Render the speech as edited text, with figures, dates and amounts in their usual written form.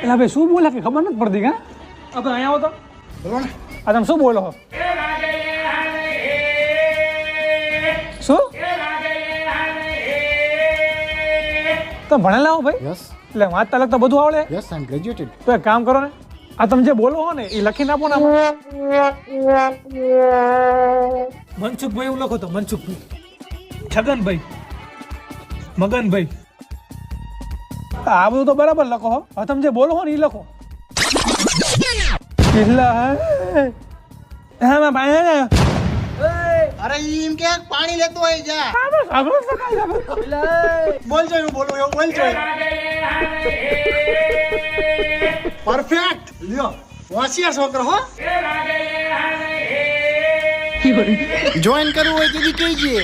એટલે ભાઈ શું બોલે કે ખબર નથી પડતી. હા હવે અહીંયા આવો તો બોલો ને. આ તમે શું બોલો છો? શું તમે ભણેલા હો ભાઈ? યસ એટલે વાંચતા લખતા બધું આવડે? Yes I am graduated. તો એક કામ કરો ને, આ તમે જે બોલો હો ને એ લખીને આપો ને આમાં. મનસુખભાઈ એવું લખો તો મનસુખભાઈ, છગનભાઈ, મગનભાઈ. આ બધું તો બરાબર લખો હો. હવે તમે જે બોલો હો ને એ લખો. અરે એમ કે પાણી લેતો હોય જા. બોલજો એવું બોલો એવું બોલજો. પરફેક્ટ લ્યો હોશિયાર છોકરો હો. જોઈન કરવું હોય તો કહીજે.